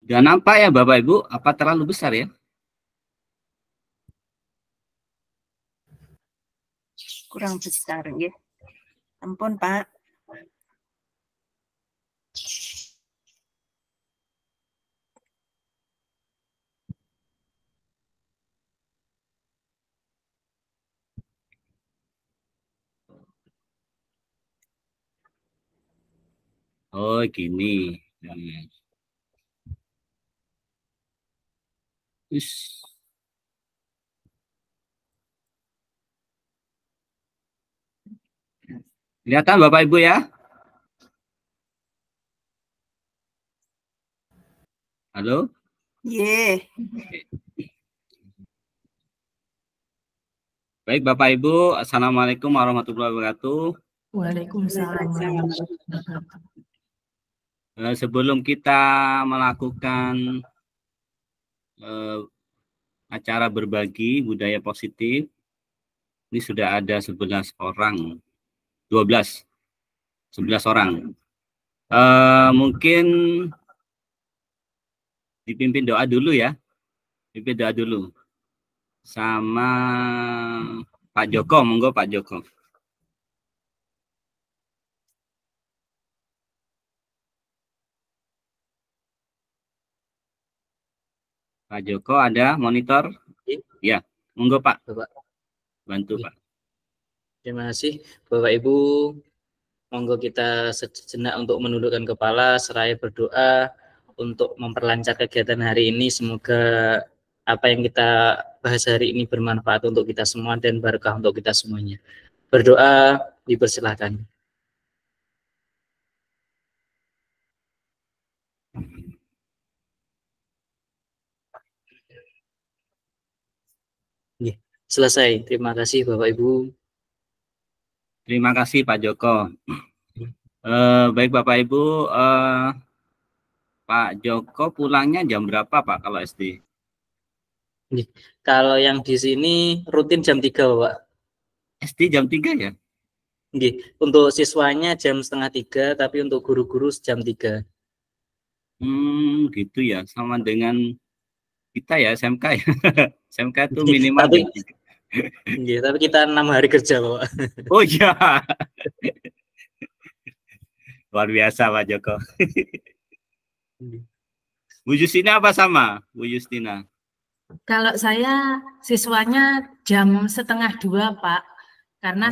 Dan apa ya Bapak Ibu? Apa terlalu besar ya? Kurang besar ya. Ampun Pak. Oh gini. Is. Kelihatan Bapak Ibu ya? Halo? Yeah. Baik Bapak Ibu, Assalamualaikum warahmatullahi wabarakatuh. Waalaikumsalam. Sebelum kita melakukan acara berbagi budaya positif, ini sudah ada 11 orang, 11 orang. Mungkin dipimpin doa dulu ya, pimpin doa dulu sama Pak Joko, monggo Pak Joko. Pak Joko ada monitor? Ya, monggo Pak. Bapak. Bantu Pak. Terima kasih Bapak Ibu. Monggo kita sejenak untuk menundukkan kepala seraya berdoa untuk memperlancar kegiatan hari ini. Semoga apa yang kita bahas hari ini bermanfaat untuk kita semua dan berkah untuk kita semuanya. Berdoa, dipersilahkan. Selesai. Terima kasih Bapak Ibu. Terima kasih Pak Joko. Baik Bapak Ibu, Pak Joko pulangnya jam berapa Pak kalau SD? Kalau yang di sini rutin jam 3 Pak. SD jam 3 ya? Untuk siswanya jam 2:30, tapi untuk guru-guru jam 3. Gitu ya, sama dengan kita ya SMK ya. SMK itu minimal tapi, jam 3. Tapi kita 6 hari kerja Pak. Oh iya. Luar biasa Pak Joko. Bu Justina apa sama Bu Justina? Kalau saya siswanya jam 1:30 Pak, karena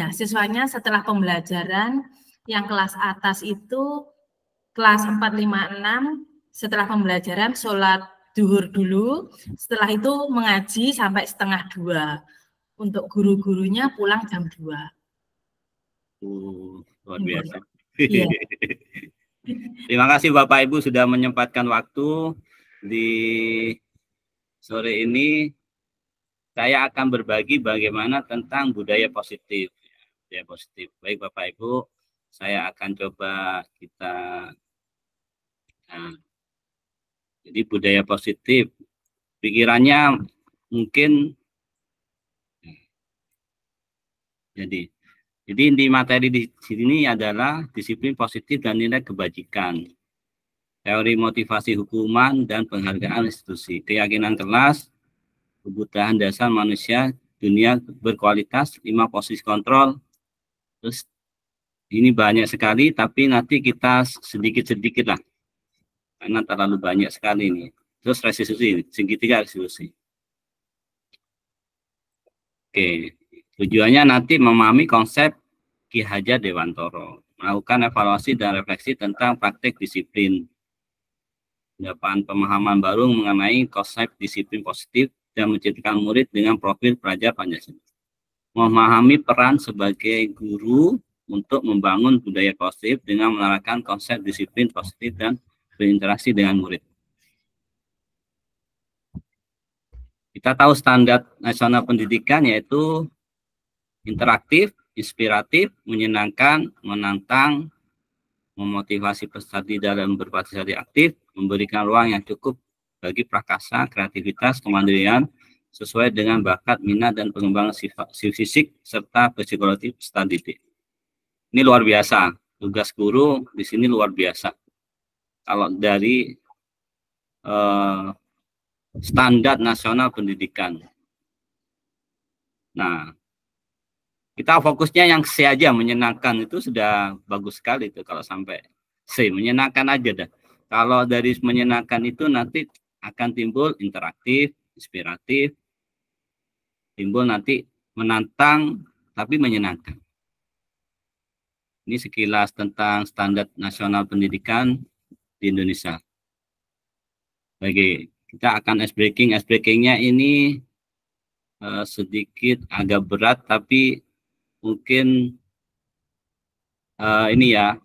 siswanya setelah pembelajaran yang kelas atas itu kelas 4, 5, 6 setelah pembelajaran sholat duhur dulu, setelah itu mengaji sampai 1:30. Untuk guru-gurunya pulang jam 2. Luar biasa. Iya. Terima kasih Bapak Ibu sudah menyempatkan waktu di sore ini. Saya akan berbagi bagaimana tentang budaya positif. Budaya positif. Baik Bapak Ibu, saya akan coba kita. Nah, jadi budaya positif, pikirannya mungkin. Jadi inti materi di sini adalah disiplin positif dan nilai kebajikan, teori motivasi hukuman dan penghargaan institusi, keyakinan kelas, kebutuhan dasar manusia, dunia berkualitas, 5 posisi kontrol. Terus ini banyak sekali, tapi nanti kita sedikit-sedikit lah, karena terlalu banyak sekali ini. Terus restitusi, segitiga restitusi. Oke. Tujuannya nanti memahami konsep Ki Hajar Dewantoro, melakukan evaluasi dan refleksi tentang praktik disiplin, pendapat pemahaman baru mengenai konsep disiplin positif dan menciptakan murid dengan profil pelajar Pancasila. Memahami peran sebagai guru untuk membangun budaya positif dengan menerapkan konsep disiplin positif dan berinteraksi dengan murid. Kita tahu standar nasional pendidikan yaitu interaktif, inspiratif, menyenangkan, menantang, memotivasi peserta dalam berpartisipasi aktif, memberikan ruang yang cukup bagi prakasa, kreativitas, kemandirian, sesuai dengan bakat, minat, dan pengembangan fisik, serta psikologi peserta didik. Ini luar biasa. Tugas guru di sini luar biasa. Kalau dari standar nasional pendidikan. Nah, kita fokusnya yang C aja, menyenangkan, itu sudah bagus sekali itu kalau sampai C, menyenangkan aja dah. Kalau dari menyenangkan itu nanti akan timbul interaktif, inspiratif, timbul nanti menantang tapi menyenangkan. Ini sekilas tentang standar nasional pendidikan di Indonesia. Bagi kita akan ice breaking-nya ini sedikit agak berat, tapi mungkin ini ya,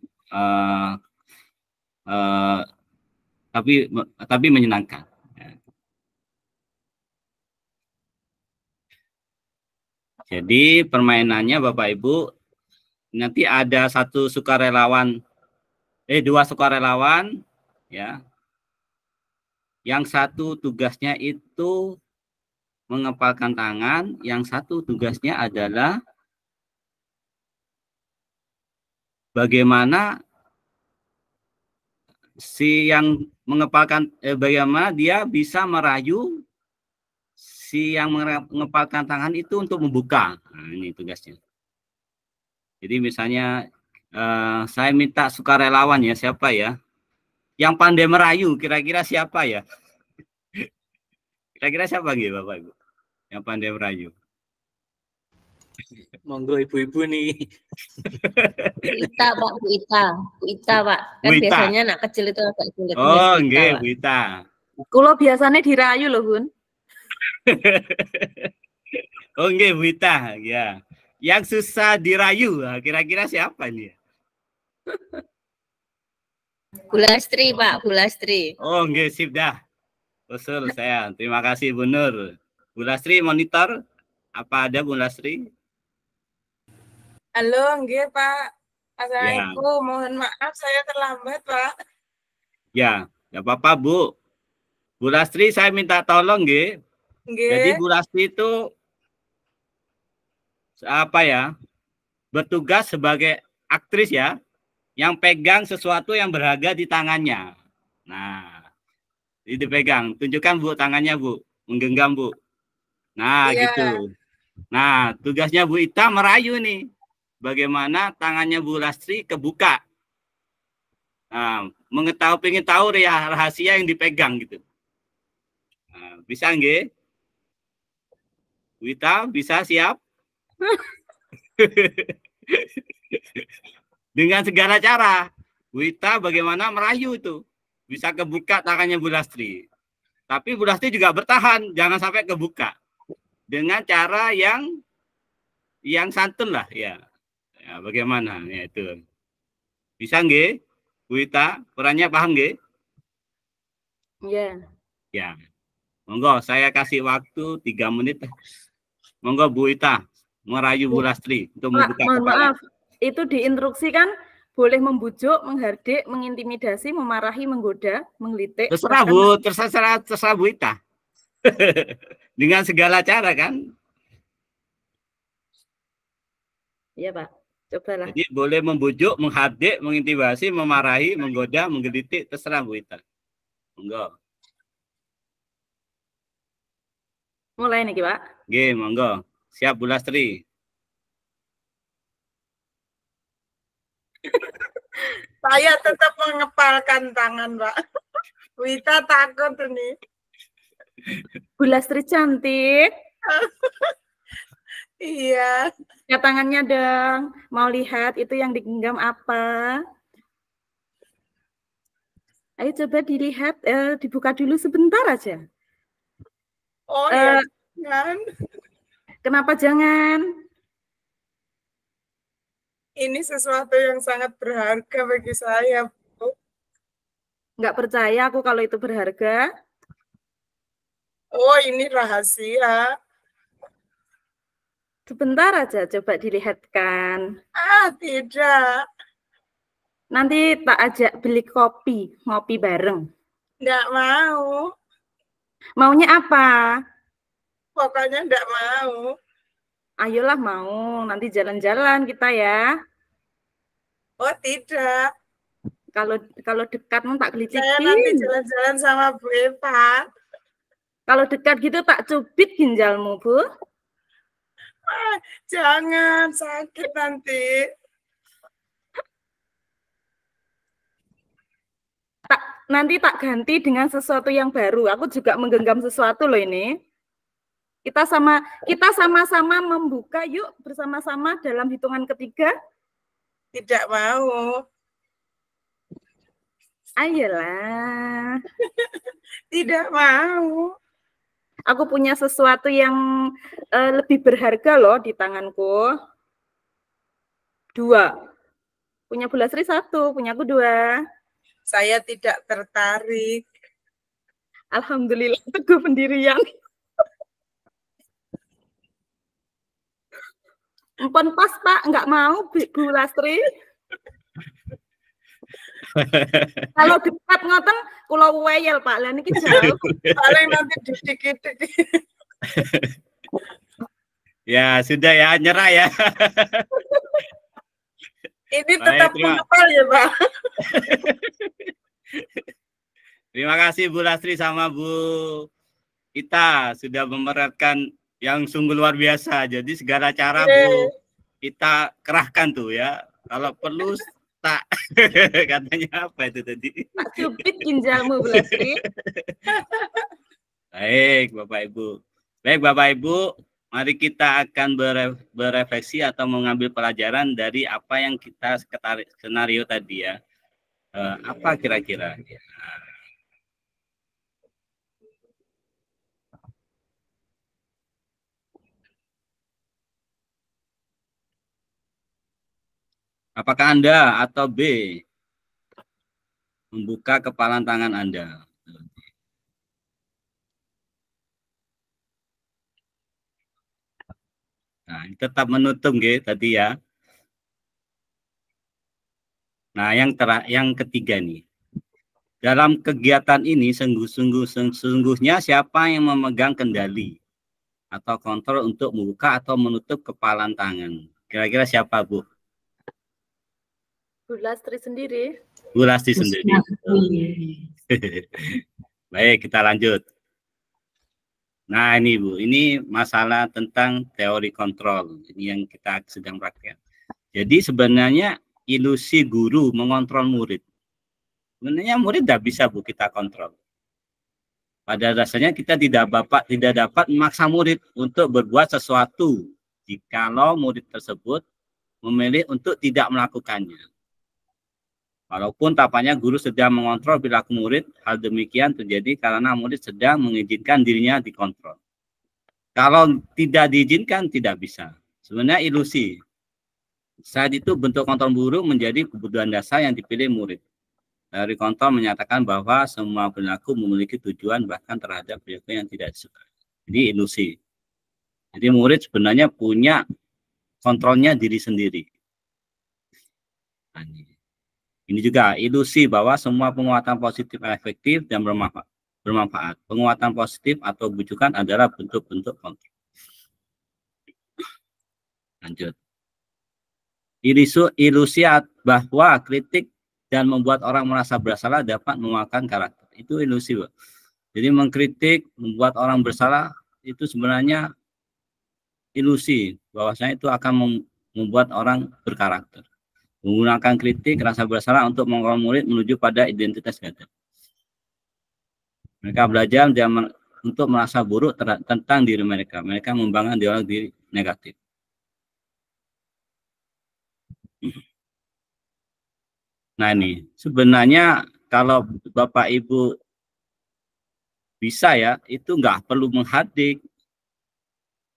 tapi menyenangkan. Jadi permainannya Bapak Ibu, nanti ada dua sukarelawan, ya. Yang satu tugasnya itu mengepalkan tangan, yang satu tugasnya adalah bagaimana si yang mengepalkan, bagaimana dia bisa merayu si yang mengepalkan tangan itu untuk membuka. Nah, ini tugasnya. Jadi misalnya saya minta sukarelawan ya, siapa ya? Yang pandai merayu, kira-kira siapa ya? Kira-kira siapa gitu Bapak Ibu? Yang pandai merayu. Monggo ibu-ibu nih. Bu Ita, Pak, Bu Ita. Bu Ita, Pak. Kan Bu Ita. biasanya anak kecil itu agak sulit. Oh, Bu Ita, nggih, Pak. Bu Ita. Kulo biasanya dirayu loh, Bun. Oh, nggih, Bu Ita, ya. Yang susah dirayu, kira-kira siapa nih? Bu Lastri, Pak, Bu Lastri. Oh, nggih, sip dah. Usul saya. Terima kasih, Bu Nur. Bu Lastri monitor. Apa ada Bu Lastri? Halo, nggih, Pak. Assalamualaikum. Mohon maaf saya terlambat, Pak. Ya, enggak apa-apa, Bu. Bu Lastri, saya minta tolong, nggih. Nggih. Jadi Bu Lastri itu apa ya? Bertugas sebagai aktris ya, yang pegang sesuatu yang berharga di tangannya. Nah, ini dipegang. Tunjukkan Bu tangannya, Bu. Menggenggam, Bu. Nah, Iya. gitu. Nah, tugasnya Bu Ita merayu nih. Bagaimana tangannya Bu Lastri kebuka. Nah, pengen tahu rahasia yang dipegang gitu. Nah, bisa nggih? Bu Ita, bisa siap? Dengan segala cara. Bu Ita bagaimana merayu itu. Bisa kebuka tangannya Bu Lastri. Tapi Bu Lastri juga bertahan, jangan sampai kebuka. Dengan cara yang santun lah ya. Ya, bagaimana ya itu. Bisa nggih? Bu Ita, perannya paham nggih? Iya. Ya. Monggo saya kasih waktu 3 menit. Monggo Bu Ita merayu Bu Lastri untuk Pak, membuka mohon kepala. maaf. Itu diinstruksikan boleh membujuk, menghardik, mengintimidasi, memarahi, menggoda, menggelitik. Terserah Bu, terserah Bu Ita. Dengan segala cara kan. Iya, Pak. Cobalah. Jadi boleh membujuk, menghardik, mengintimidasi, memarahi, menggoda, menggelitik, terserah Bu Ita. Monggo. Mulai nih, Pak. Nggih, monggo. Siap Bu Lastri. Saya tetap mengepalkan tangan, Pak. Wita takut nih. Bu Lastri cantik. Iya. Ya tangannya dong. Mau lihat itu yang digenggam apa? Ayo coba dilihat, dibuka dulu sebentar aja. Oh ya, jangan. Kenapa jangan? Ini sesuatu yang sangat berharga bagi saya, Bu. Nggak percaya aku kalau itu berharga. Oh, ini rahasia. Sebentar aja, coba dilihatkan. Ah, tidak. Nanti tak ajak beli kopi, ngopi bareng. Enggak mau. Maunya apa? Pokoknya enggak mau. Ayolah mau, nanti jalan-jalan kita ya. Oh, tidak. Kalau dekat tak Saya gelitikin. nanti jalan-jalan sama Bu Eva. Kalau dekat gitu tak cubit ginjalmu, Bu. Jangan, sakit nanti. Nanti tak ganti dengan sesuatu yang baru. Aku juga menggenggam sesuatu loh ini. Kita sama-sama membuka yuk bersama-sama dalam hitungan ketiga. Tidak mau. Ayolah. Tidak mau. Aku punya sesuatu yang lebih berharga loh di tanganku. 2. Punya Bu Lasri 1, punya aku 2. Saya tidak tertarik. Alhamdulillah, teguh pendirian. Empon pas, Pak. Enggak mau, Bu Lasri. Kalau dekat ngoten, kula weyel, Pak. Lah niki jauh. Paling nanti didik-didik. Ya, sudah ya, nyerah ya. Ini tetap menghafal ya, Pak. Terima kasih Bu Lasri sama Bu Ita sudah memeratkan yang sungguh luar biasa. Jadi segala cara Bu Ita kerahkan tuh ya. Kalau perlu tak katanya apa itu tadi? Tak cubit ginjalmu, Bu Lasri. Baik, Bapak Ibu. Baik, Bapak Ibu, mari kita akan berefleksi atau mengambil pelajaran dari apa yang kita skenario tadi ya. Apa kira-kira? Apakah Anda atau B membuka kepalan tangan Anda? Nah, tetap menutup tadi ya. Nah, yang ketiga nih. Dalam kegiatan ini sesungguhnya siapa yang memegang kendali atau kontrol untuk membuka atau menutup kepalan tangan? Kira-kira siapa, Bu? Bu Lasri sendiri. Bu Lasri sendiri. Baik, kita lanjut. Nah, ini Bu, ini masalah tentang teori kontrol. Ini yang kita sedang praktek. Jadi sebenarnya ilusi guru mengontrol murid. Sebenarnya murid tidak bisa Bu kita kontrol. Pada dasarnya kita tidak dapat memaksa murid untuk berbuat sesuatu jikalau murid tersebut memilih untuk tidak melakukannya. Walaupun tampaknya guru sedang mengontrol perilaku murid, hal demikian terjadi karena murid sedang mengizinkan dirinya dikontrol. Kalau tidak diizinkan, tidak bisa. Sebenarnya ilusi. Saat itu bentuk kontrol guru menjadi kebutuhan dasar yang dipilih murid. Teori kontrol menyatakan bahwa semua perilaku memiliki tujuan bahkan terhadap perilaku yang tidak disukai. Jadi ilusi. Jadi murid sebenarnya punya kontrolnya diri sendiri. Nah, ini juga ilusi bahwa semua penguatan positif efektif dan bermanfaat. Penguatan positif atau bujukan adalah bentuk-bentuk kontrol. Lanjut. Ilusi bahwa kritik dan membuat orang merasa bersalah dapat menguatkan karakter. Itu ilusi, Pak. Jadi mengkritik, membuat orang bersalah, itu sebenarnya ilusi. Bahwasanya itu akan membuat orang berkarakter. Menggunakan kritik, rasa bersalah untuk mengontrol murid menuju pada identitas ganda. Mereka belajar untuk merasa buruk tentang diri mereka. Mereka membangun dialog diri negatif. Nah ini, sebenarnya kalau Bapak Ibu bisa ya, itu nggak perlu menghadik.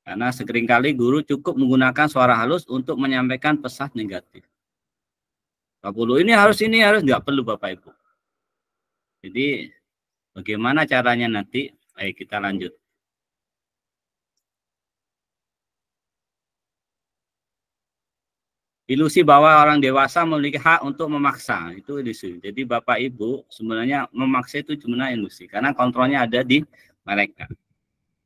Karena seringkali guru cukup menggunakan suara halus untuk menyampaikan pesan negatif. Ini harus nggak perlu Bapak Ibu. Jadi bagaimana caranya nanti? Ayo kita lanjut. Ilusi bahwa orang dewasa memiliki hak untuk memaksa, itu ilusi. Jadi Bapak Ibu sebenarnya memaksa itu sebenarnya ilusi, karena kontrolnya ada di mereka.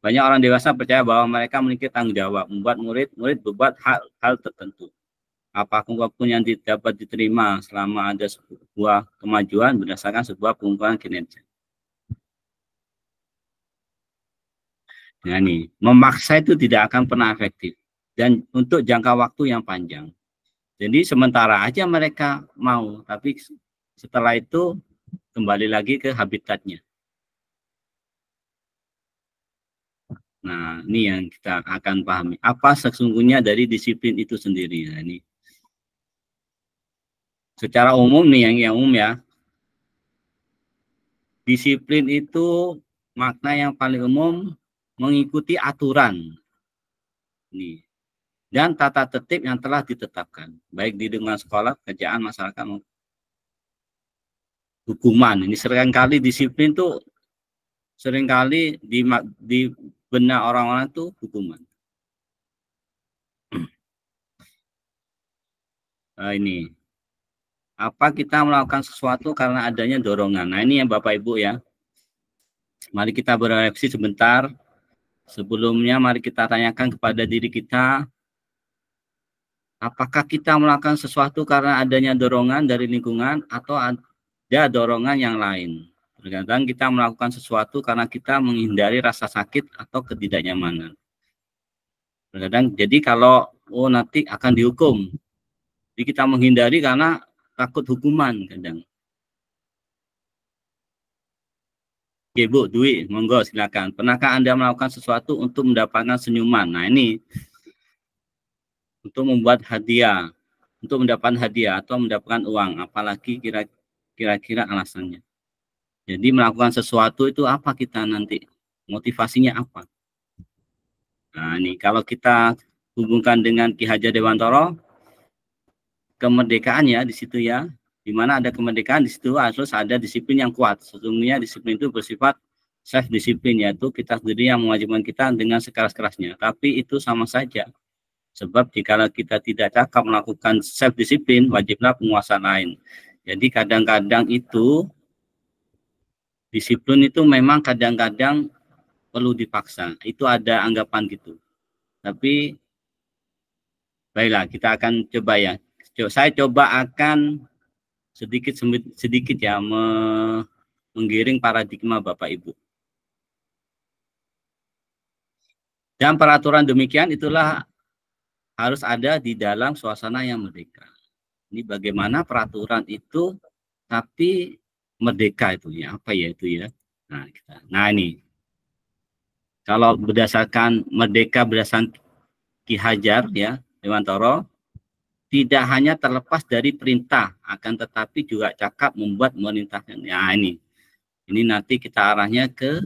Banyak orang dewasa percaya bahwa mereka memiliki tanggung jawab, membuat murid berbuat hal tertentu. Apapun yang dapat diterima selama ada sebuah kemajuan berdasarkan sebuah pengumpulan kinerja. Nah, ini memaksa itu tidak akan pernah efektif dan untuk jangka waktu yang panjang. Jadi sementara aja mereka mau, tapi setelah itu kembali lagi ke habitatnya. Nah, ini yang kita akan pahami. Apa sesungguhnya dari disiplin itu sendiri. Nah, ini secara umum nih, yang umum ya. Disiplin itu makna yang paling umum mengikuti aturan. Nih. Dan tata tertib yang telah ditetapkan, baik di lingkungan sekolah, kerjaan, masyarakat, hukuman. Ini seringkali disiplin tuh seringkali di benak orang-orang itu hukuman. Nah, ini apa kita melakukan sesuatu karena adanya dorongan. Nah, ini yang Bapak Ibu ya. Mari kita berefleksi sebentar. Sebelumnya mari kita tanyakan kepada diri kita, apakah kita melakukan sesuatu karena adanya dorongan dari lingkungan atau ada dorongan yang lain. Terkadang kita melakukan sesuatu karena kita menghindari rasa sakit atau ketidaknyamanan. Terkadang jadi kalau nanti akan dihukum, jadi kita menghindari karena takut hukuman kadang. Oke Bu, Dwi, monggo silakan. Pernahkah Anda melakukan sesuatu untuk mendapatkan senyuman? Nah ini, untuk membuat hadiah, untuk mendapatkan hadiah atau mendapatkan uang, apalagi kira-kira alasannya. Jadi melakukan sesuatu itu apa kita nanti? Motivasinya apa? Nah ini, kalau kita hubungkan dengan Ki Hajar Dewantara, kemerdekaan ya di situ ya. Di mana ada kemerdekaan, di situ harus ada disiplin yang kuat. Sesungguhnya disiplin itu bersifat self-disiplin, yaitu kita sendiri yang mewajibkan kita dengan sekeras-kerasnya. Tapi itu sama saja. Sebab jika kita tidak cakap melakukan self-disiplin, wajiblah penguasa lain. Jadi kadang-kadang itu, disiplin itu memang kadang-kadang perlu dipaksa. Itu ada anggapan gitu. Tapi, baiklah, kita akan coba ya. Saya coba akan sedikit ya menggiring paradigma Bapak Ibu. Dan peraturan demikian itulah harus ada di dalam suasana yang merdeka. Ini bagaimana peraturan itu tapi merdeka itu ya, apa ya itu ya. Nah ini kalau berdasarkan merdeka berdasarkan Ki Hajar ya Dewantara, tidak hanya terlepas dari perintah, akan tetapi juga cakap membuat merintahkan. Ya ini nanti kita arahnya ke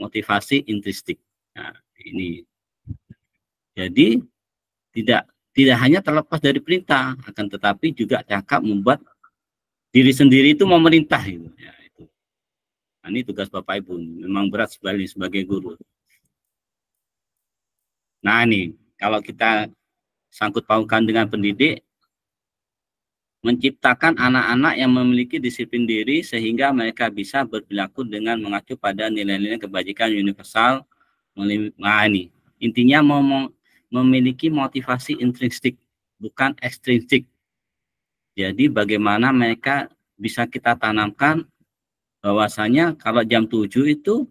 motivasi intrinsik. Nah, ini jadi tidak hanya terlepas dari perintah, akan tetapi juga cakap membuat diri sendiri itu memerintah. Gitu. Ya, itu. Nah, ini tugas Bapak Ibu, memang berat sebagai guru. Nah ini kalau kita sangkut pautkan dengan pendidik, menciptakan anak-anak yang memiliki disiplin diri sehingga mereka bisa berperilaku dengan mengacu pada nilai-nilai kebajikan universal. Nah ini intinya memiliki motivasi intrinsik bukan ekstrinsik. Jadi bagaimana mereka bisa kita tanamkan bahwasanya kalau jam 7 itu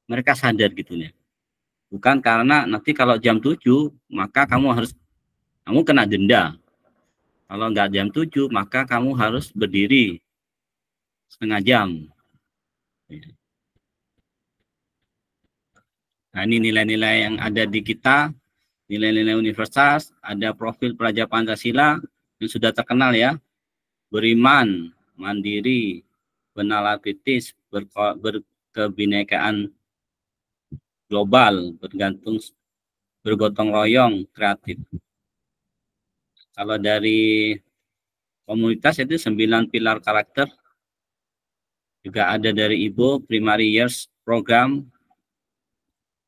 mereka sadar gitu ya. Bukan karena nanti kalau jam 7 maka kamu kena denda. Kalau nggak jam 7, maka kamu harus berdiri setengah jam. Nah, ini nilai-nilai yang ada di kita, nilai-nilai universal, ada profil pelajar Pancasila yang sudah terkenal ya. Beriman, mandiri, bernalar kritis, berkebinekaan global, bergotong royong, kreatif. Kalau dari komunitas itu 9 pilar karakter. Juga ada dari Ibu Primary Years Program.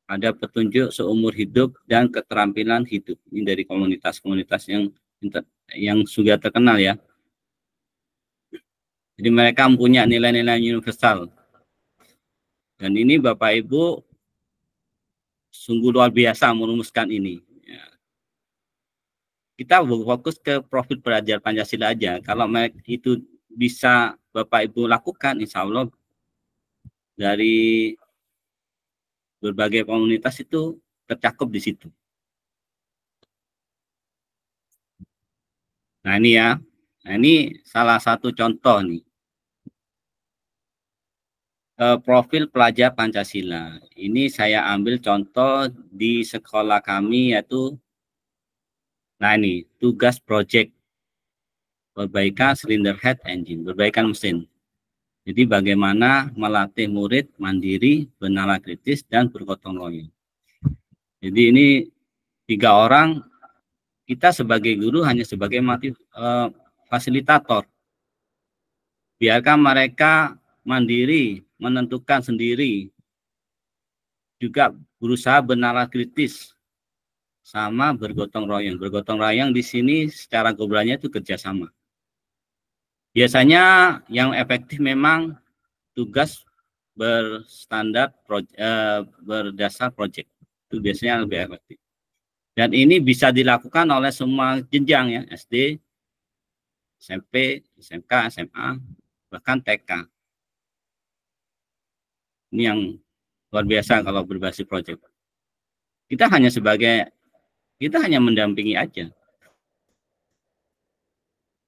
Ada petunjuk seumur hidup dan keterampilan hidup. Ini dari komunitas-komunitas yang sudah terkenal ya. Jadi mereka mempunyai nilai-nilai universal. Dan ini Bapak Ibu sungguh luar biasa merumuskan ini. kita fokus ke profil pelajar Pancasila aja. Kalau itu bisa Bapak Ibu lakukan, insya Allah dari berbagai komunitas itu tercakup di situ. Nah ini ya, nah ini salah satu contoh nih. Profil pelajar Pancasila. Ini saya ambil contoh di sekolah kami yaitu, nah ini tugas project perbaikan silinder head engine, perbaikan mesin. Jadi bagaimana melatih murid mandiri, bernalar kritis, dan bergotong royong. Jadi ini 3 orang, kita sebagai guru hanya sebagai fasilitator. Biarkan mereka mandiri, menentukan sendiri, juga berusaha bernalar kritis, sama bergotong royong. Bergotong royong di sini secara globalnya itu kerjasama. Biasanya yang efektif memang tugas berstandar berdasar proyek. Itu biasanya lebih efektif. Dan ini bisa dilakukan oleh semua jenjang ya, SD, SMP, SMK, SMA, bahkan TK. Ini yang luar biasa kalau berbasis proyek. Kita hanya mendampingi aja.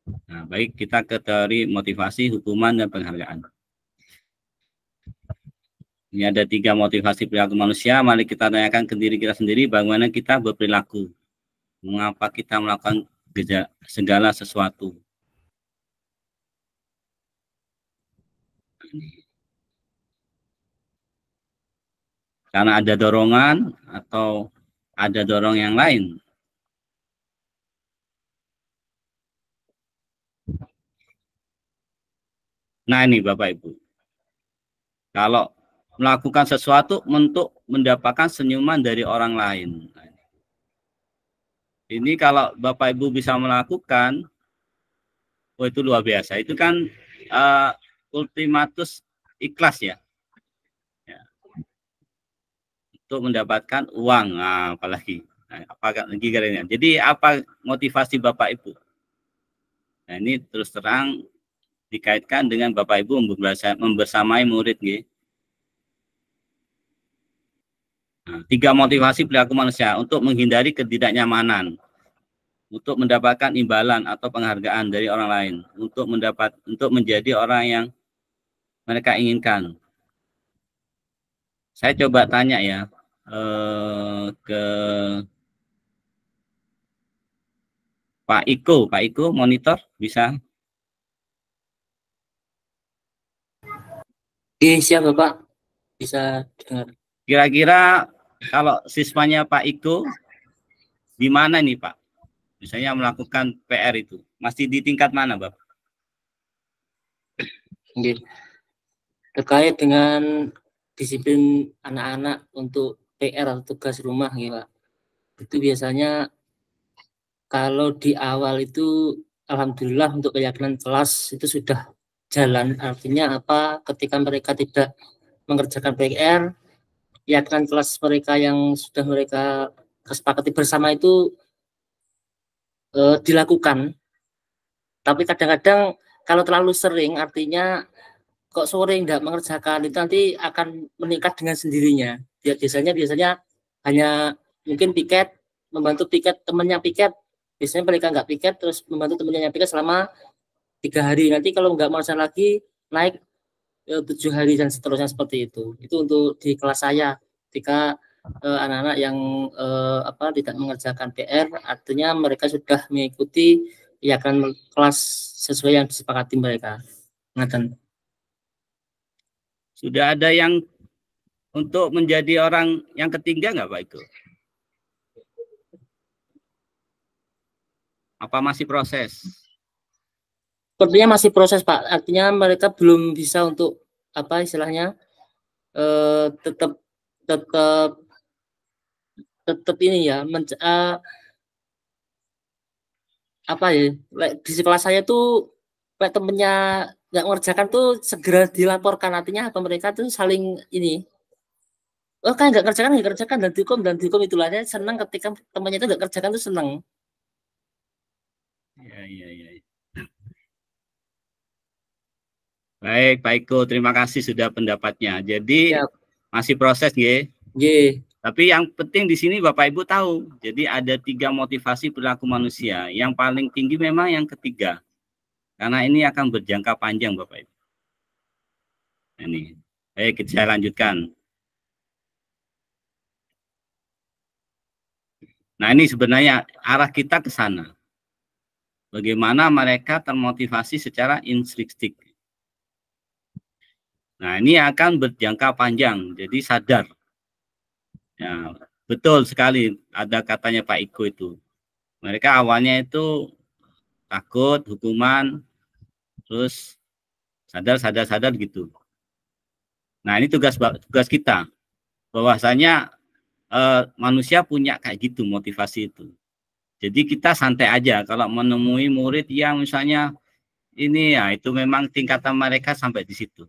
Nah, baik, kita ke teori motivasi, hukuman, dan penghargaan. Ini ada 3 motivasi perilaku manusia. Mari kita tanyakan ke diri kita sendiri bagaimana kita berperilaku. Mengapa kita melakukan segala sesuatu. Karena ada dorongan atau ada dorong yang lain. Nah ini Bapak Ibu. Kalau melakukan sesuatu untuk mendapatkan senyuman dari orang lain. Ini kalau Bapak Ibu bisa melakukan, oh itu luar biasa. Itu kan ultimatus ikhlas ya. Untuk mendapatkan uang, nah, apalagi. Nah, apa lagi kalian? Jadi apa motivasi Bapak Ibu? Nah ini terus terang dikaitkan dengan Bapak Ibu membersamai murid. Nah, 3 motivasi perilaku manusia untuk menghindari ketidaknyamanan, untuk mendapatkan imbalan atau penghargaan dari orang lain, untuk menjadi orang yang mereka inginkan. Saya coba tanya ya ke Pak Iko monitor bisa? Siap Bapak, bisa dengar. Kira-kira kalau siswanya Pak Iko di mana nih Pak? Misalnya melakukan PR itu, masih di tingkat mana Bapak? Terkait dengan disiplin anak-anak untuk PR atau tugas rumah ya Pak. Itu biasanya kalau di awal itu alhamdulillah untuk keyakinan kelas itu sudah jalan. Artinya apa? Ketika mereka tidak mengerjakan PR, keyakinan kelas mereka yang sudah mereka kesepakati bersama itu dilakukan. Tapi kadang-kadang kalau terlalu sering, artinya kok sore tidak mengerjakan, itu nanti akan meningkat dengan sendirinya. Biasanya hanya mungkin piket, membantu piket temannya piket, biasanya mereka nggak piket terus membantu temannya piket selama 3 hari. Nanti kalau nggak mengerjakan lagi naik 7 hari dan seterusnya seperti itu. Itu untuk di kelas saya. Ketika anak-anak yang tidak mengerjakan PR, artinya mereka sudah mengikuti keyakinan kelas sesuai yang disepakati mereka. Ngaten. Sudah ada yang untuk menjadi orang yang ketiga nggak Pak Iko? Apa masih proses? Sepertinya masih proses Pak. Artinya mereka belum bisa untuk apa istilahnya tetap ini ya apa ya di kelas saya tuh temennya nggak mengerjakan tuh segera dilaporkan. Artinya apa mereka tuh saling ini kan nggak kerjakan dan dihukum itulahnya senang ketika temannya itu nggak kerjakan tuh senang. Ya. Baik, Pak Iko, terima kasih sudah pendapatnya. Jadi masih proses, ya. Tapi yang penting di sini Bapak Ibu tahu. Jadi ada 3 motivasi perilaku manusia. Yang paling tinggi memang yang ketiga. Karena ini akan berjangka panjang, Bapak Ibu. Ini. Baik, saya lanjutkan. Nah, ini sebenarnya arah kita ke sana. Bagaimana mereka termotivasi secara intrinsik. Nah, ini akan berjangka panjang, jadi sadar. Ya, betul sekali ada katanya Pak Iko itu. Mereka awalnya itu takut, hukuman, terus sadar gitu. Nah, ini tugas kita. Bahwasanya manusia punya kayak gitu motivasi itu. Jadi kita santai aja kalau menemui murid yang misalnya ini ya itu memang tingkatan mereka sampai di situ.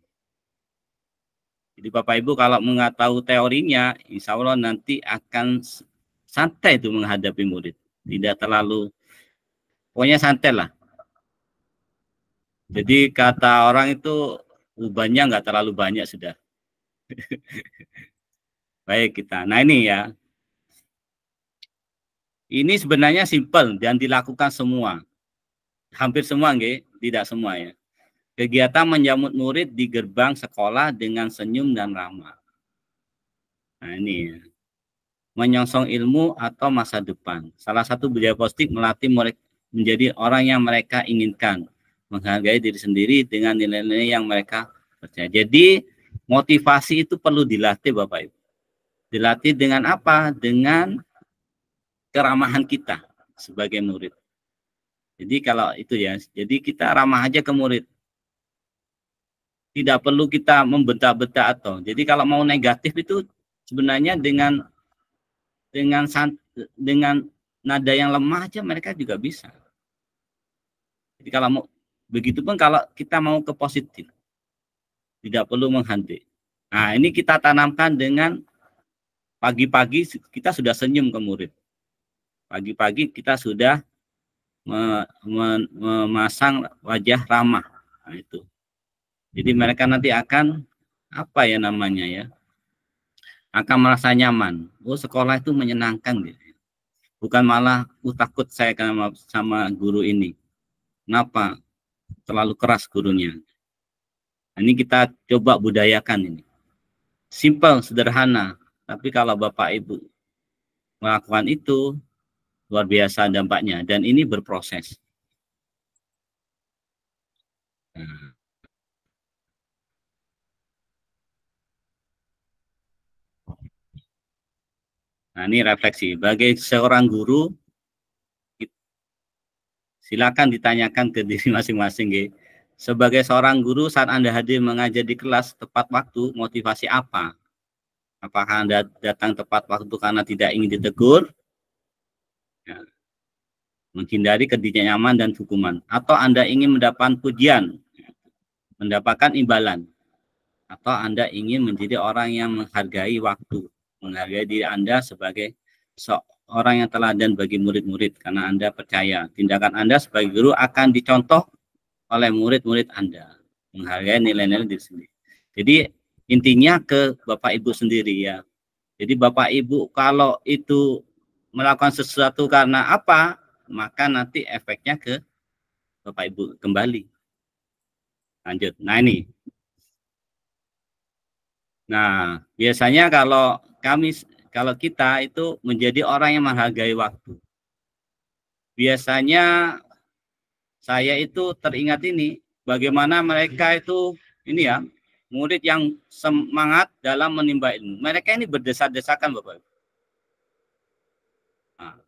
Jadi Bapak Ibu kalau mengetahui teorinya, insya Allah nanti akan santai itu menghadapi murid. Tidak terlalu, pokoknya santai lah. Jadi kata orang itu bebannya nggak terlalu banyak sudah. Baik kita. Nah ini ya. Ini sebenarnya simpel dan dilakukan semua. Hampir semua, nggih, tidak semua ya. Kegiatan menjamu murid di gerbang sekolah dengan senyum dan ramah. Nah ini ya. Menyongsong ilmu atau masa depan. Salah satu budaya positif melatih murid menjadi orang yang mereka inginkan. Menghargai diri sendiri dengan nilai-nilai yang mereka percaya. Jadi motivasi itu perlu dilatih Bapak Ibu. Dilatih dengan apa? Dengan keramahan kita sebagai murid. Jadi kalau itu ya, jadi kita ramah aja ke murid. Tidak perlu kita membentak-bentak atau. Jadi kalau mau negatif itu sebenarnya dengan nada yang lemah aja mereka juga bisa. Jadi kalau mau begitupun kalau kita mau ke positif. Tidak perlu menghantik. Nah, ini kita tanamkan dengan pagi-pagi kita sudah senyum ke murid. Pagi-pagi kita sudah memasang wajah ramah. Nah, itu. Jadi mereka nanti akan apa ya namanya ya? Akan merasa nyaman. Oh, sekolah itu menyenangkan gitu. Bukan malah takut saya sama guru ini. Kenapa? Terlalu keras gurunya. Nah, ini kita coba budayakan ini. Simple, sederhana. Tapi kalau Bapak Ibu melakukan itu luar biasa dampaknya dan ini berproses. Nah, ini refleksi. Bagi seorang guru, silakan ditanyakan ke diri masing-masing. Sebagai seorang guru, saat Anda hadir mengajar di kelas tepat waktu, motivasi apa? Apakah Anda datang tepat waktu karena tidak ingin ditegur? Ya. Menghindari ketidaknyaman dan hukuman. Atau Anda ingin mendapatkan pujian? Mendapatkan imbalan? Atau Anda ingin menjadi orang yang menghargai waktu? Menghargai diri Anda sebagai seorang yang teladan bagi murid-murid karena Anda percaya tindakan Anda sebagai guru akan dicontoh oleh murid-murid Anda, menghargai nilai-nilai diri sendiri. Jadi intinya ke Bapak Ibu sendiri ya. Jadi Bapak Ibu kalau itu melakukan sesuatu karena apa, maka nanti efeknya ke Bapak Ibu kembali. Lanjut. Nah ini. Nah biasanya kalau kita itu menjadi orang yang menghargai waktu. Biasanya saya itu teringat ini, bagaimana mereka itu, ini ya, murid yang semangat dalam menimba ilmu. Mereka ini berdesak-desakan Bapak. Nah,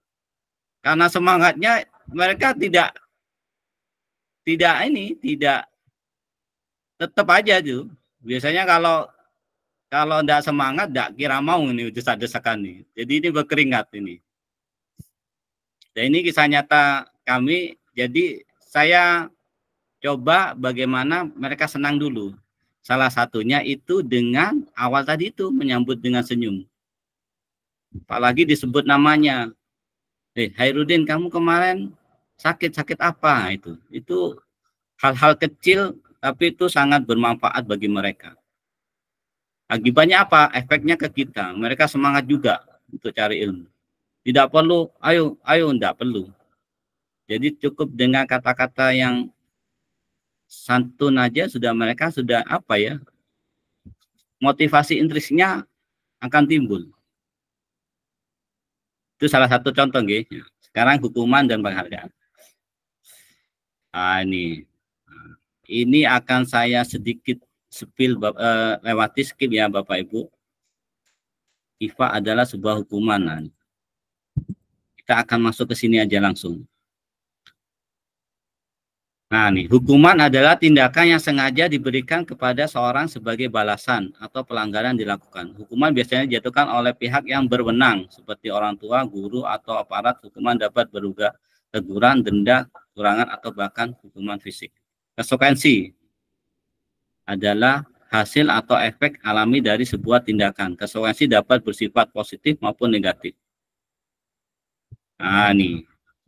karena semangatnya mereka tidak tetap aja tuh. Biasanya kalau tidak semangat, tidak kira mau ini desak-desakan nih. Jadi ini berkeringat ini. Dan ini kisah nyata kami. Jadi saya coba bagaimana mereka senang dulu. Salah satunya itu dengan awal tadi itu menyambut dengan senyum. Apalagi disebut namanya. Hairudin, kamu kemarin sakit apa itu hal-hal kecil tapi itu sangat bermanfaat bagi mereka. Akibatnya apa? Efeknya ke kita. Mereka semangat juga untuk cari ilmu. Tidak perlu, ayo, enggak perlu. Jadi cukup dengan kata-kata yang santun aja mereka sudah apa ya? Motivasi intrinsiknya akan timbul. Itu salah satu contoh, nggih. Sekarang hukuman dan penghargaan. Nah, ini akan saya sedikit lewati skip ya Bapak Ibu. IFA adalah sebuah hukuman. Nah, kita akan masuk ke sini aja langsung. Nah, hukuman adalah tindakan yang sengaja diberikan kepada seorang sebagai balasan atau pelanggaran dilakukan. Hukuman biasanya dijatuhkan oleh pihak yang berwenang, seperti orang tua, guru, atau aparat. Hukuman dapat berupa teguran, denda, kurangan, atau bahkan hukuman fisik. Konsekuensi adalah hasil atau efek alami dari sebuah tindakan. Konsekuensi dapat bersifat positif maupun negatif. Nah,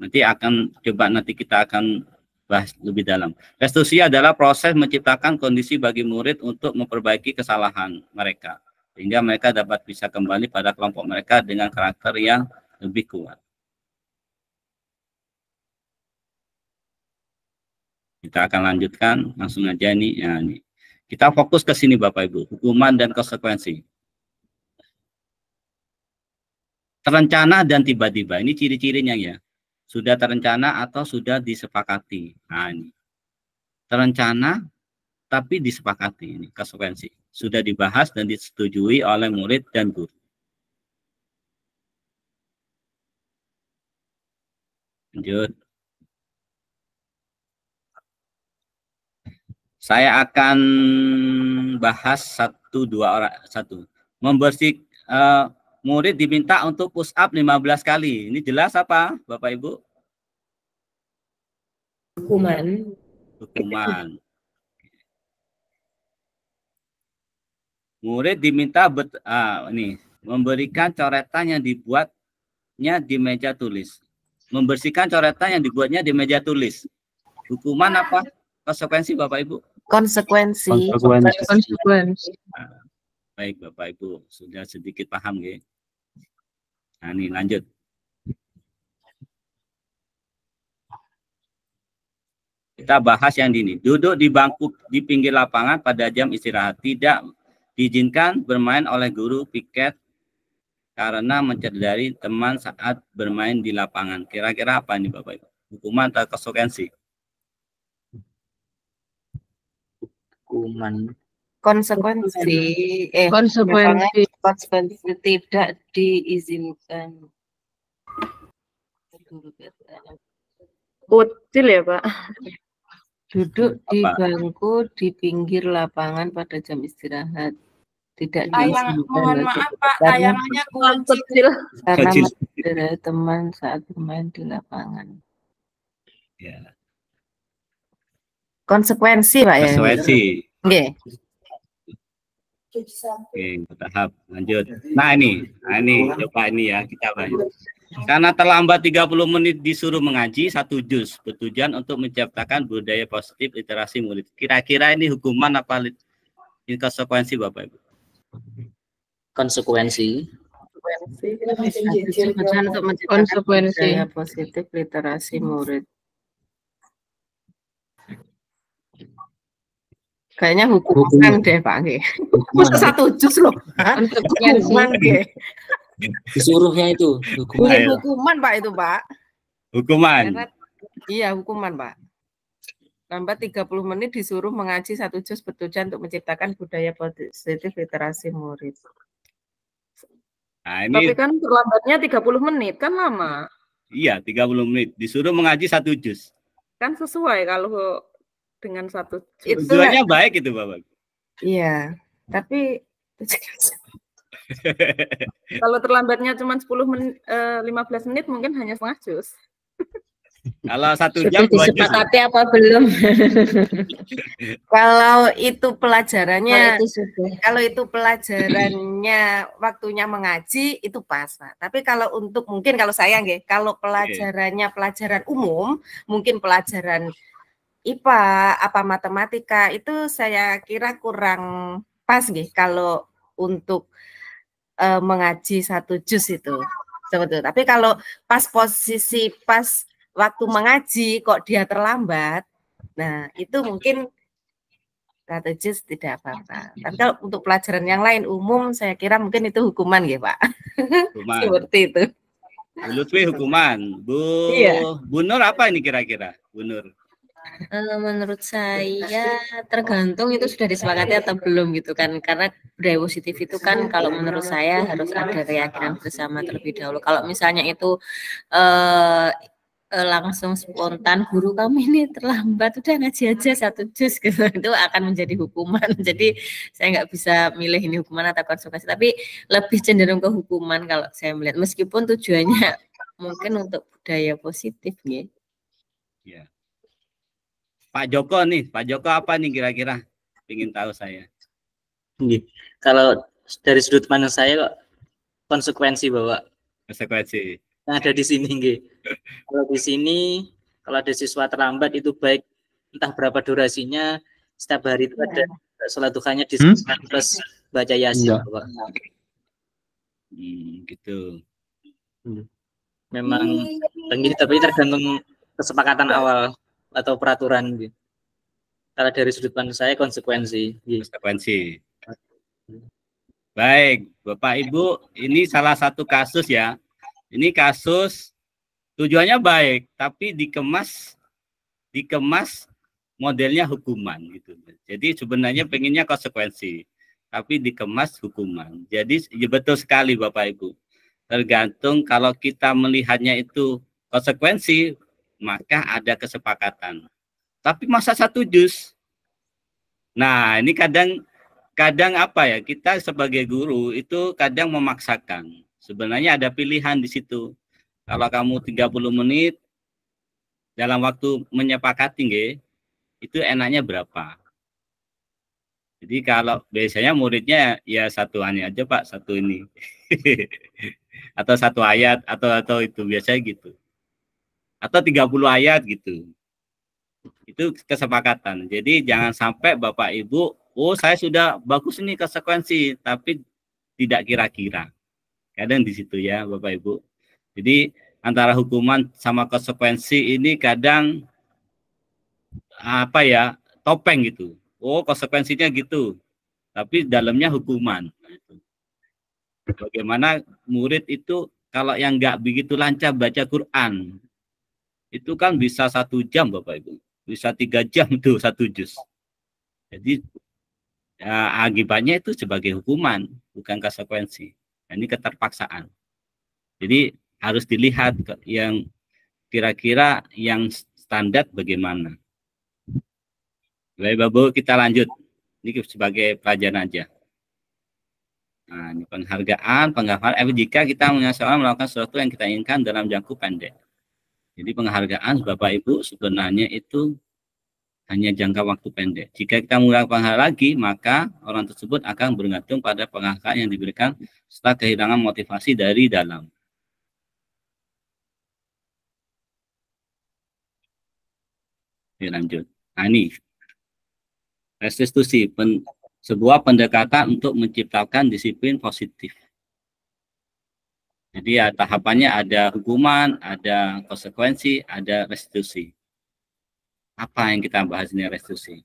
nanti kita akan bahas lebih dalam. Restitusi adalah proses menciptakan kondisi bagi murid untuk memperbaiki kesalahan mereka, sehingga mereka dapat bisa kembali pada kelompok mereka dengan karakter yang lebih kuat. Kita akan lanjutkan langsung aja nih. Ya, kita fokus ke sini Bapak Ibu, hukuman dan konsekuensi. Terencana dan tiba-tiba, ini ciri-cirinya ya. Sudah terencana atau sudah disepakati. Nah, ini terencana tapi disepakati, ini konsekuensi. Sudah dibahas dan disetujui oleh murid dan guru. Lanjut. Saya akan bahas satu. Murid diminta untuk push up 15 kali. Ini jelas apa, Bapak Ibu? Hukuman. Murid diminta memberikan coretan yang dibuatnya di meja tulis. Membersihkan coretan yang dibuatnya di meja tulis. Hukuman apa? Konsekuensi Bapak Ibu? Konsekuensi. Baik Bapak Ibu, sudah sedikit paham ya. Nah, lanjut. Kita bahas yang ini. Duduk di bangku di pinggir lapangan pada jam istirahat. Tidak diizinkan bermain oleh guru piket karena mencederai teman saat bermain di lapangan. Kira-kira apa ini Bapak Ibu? Hukuman atau konsekuensi? Hukuman. Konsekuensi tidak diizinkan. Kucil ya Pak. Duduk di bangku di pinggir lapangan pada jam istirahat. Tidak diizinkan. Mohon maaf Pak, tayangannya Kucil. Karena mencederai teman saat bermain di lapangan. Ya. Konsekuensi Pak ya. Konsekuensi. Oke. Oke, bertahap. Lanjut. Nah, ini coba ini ya kita bahas. Karena terlambat 30 menit disuruh mengaji 1 juz, bertujuan untuk menciptakan budaya positif literasi murid. Kira-kira ini hukuman apa ini konsekuensi Bapak Ibu? Konsekuensi. Untuk menciptakan budaya positif literasi murid. Kayaknya hukuman deh Pak. Masa 1 juz loh. Hukuman deh. Disuruhnya itu Hukuman Pak itu Pak. Hukuman. Iya hukuman Pak. Lambat 30 menit disuruh mengaji 1 juz bertujuan untuk menciptakan budaya positif literasi murid. Nah, ini, tapi kan terlambatnya 30 menit kan lama. Iya 30 menit disuruh mengaji 1 juz. Kan sesuai kalau dengan 1 juz. Tujuannya baik itu Bapak. Iya, tapi kalau terlambatnya cuma 15 menit mungkin hanya setengah juz. Kalau 1 Sudah jam 2 juz. disepakati apa belum? Kalau itu pelajarannya, Kalau itu sudah. kalau itu pelajarannya waktunya mengaji itu pas, Pak. Tapi kalau untuk mungkin kalau saya nggih, kalau pelajarannya pelajaran umum, mungkin pelajaran IPA apa matematika itu saya kira kurang pas nggih kalau untuk mengaji 1 juz itu. Sebetulnya. Tapi kalau pas posisi pas waktu mengaji kok dia terlambat, nah itu mungkin 1 juz tidak apa-apa. Tapi kalau untuk pelajaran yang lain umum, saya kira mungkin itu hukuman ya Pak. Hukuman. Seperti itu. Bu Lutfi hukuman. Bu Nur apa ini kira-kira? Bu Nur. Menurut saya tergantung itu sudah disepakati atau belum gitu kan, karena budaya positif itu kan kalau menurut saya harus ada keyakinan bersama terlebih dahulu. Kalau misalnya itu langsung spontan, guru kami ini terlambat, udah ngaji aja 1 juz gitu, itu akan menjadi hukuman. Jadi saya nggak bisa milih ini hukuman atau konsekuensi, tapi lebih cenderung ke hukuman kalau saya melihat, meskipun tujuannya mungkin untuk budaya positif nih. Ya. Pak Joko nih, Pak Joko apa nih kira-kira? Ingin tahu saya. Kalau dari sudut pandang saya kok konsekuensi bahwa konsekuensi yang ada di sini nggih. Kalau di sini kalau ada siswa terlambat itu baik entah berapa durasinya, setiap hari itu ada sholat duhanya di terus baca Yasin, Bapak. Gitu. Memang tinggi, tapi tergantung kesepakatan awal atau peraturan gitu. Kalau dari sudut pandang saya konsekuensi. Konsekuensi. Baik, Bapak Ibu, ini salah satu kasus ya. Ini kasus tujuannya baik, tapi dikemas modelnya hukuman gitu. Jadi sebenarnya pengennya konsekuensi, tapi dikemas hukuman. Jadi ya betul sekali Bapak Ibu. Tergantung kalau kita melihatnya itu konsekuensi, maka ada kesepakatan. Tapi masa 1 juz. Nah, ini kadang apa ya, kita sebagai guru itu kadang memaksakan. Sebenarnya ada pilihan di situ. Kalau kamu 30 menit dalam waktu menyepakati nggih, itu enaknya berapa? Jadi kalau biasanya muridnya ya satuannya aja Pak, satu ini. Atau 1 ayat atau itu biasanya gitu. Atau 30 ayat gitu. Itu kesepakatan. Jadi jangan sampai Bapak Ibu, oh saya sudah bagus ini konsekuensi, tapi tidak kira-kira. Kadang di situ ya Bapak Ibu. Jadi antara hukuman sama konsekuensi ini kadang apa ya, topeng gitu. Oh konsekuensinya gitu, tapi dalamnya hukuman. Bagaimana murid itu kalau yang nggak begitu lancar baca Quran, itu kan bisa 1 jam Bapak Ibu. Bisa 3 jam tuh 1 juz. Jadi ya, akibatnya itu sebagai hukuman, bukan konsekuensi. Nah, ini keterpaksaan. Jadi harus dilihat yang kira-kira yang standar bagaimana. Baik Bapak, kita lanjut. Ini sebagai pelajaran aja. Nah, ini penghargaan jika kita melakukan sesuatu yang kita inginkan dalam jangka pendek. Jadi penghargaan Bapak Ibu sebenarnya itu hanya jangka waktu pendek. Jika kita melakukan penghargaan lagi, maka orang tersebut akan bergantung pada penghargaan yang diberikan setelah kehilangan motivasi dari dalam. Oke, lanjut. Nah ini restitusi, sebuah pendekatan untuk menciptakan disiplin positif. Jadi ya tahapannya ada hukuman, ada konsekuensi, ada restitusi. Apa yang kita bahas ini restitusi?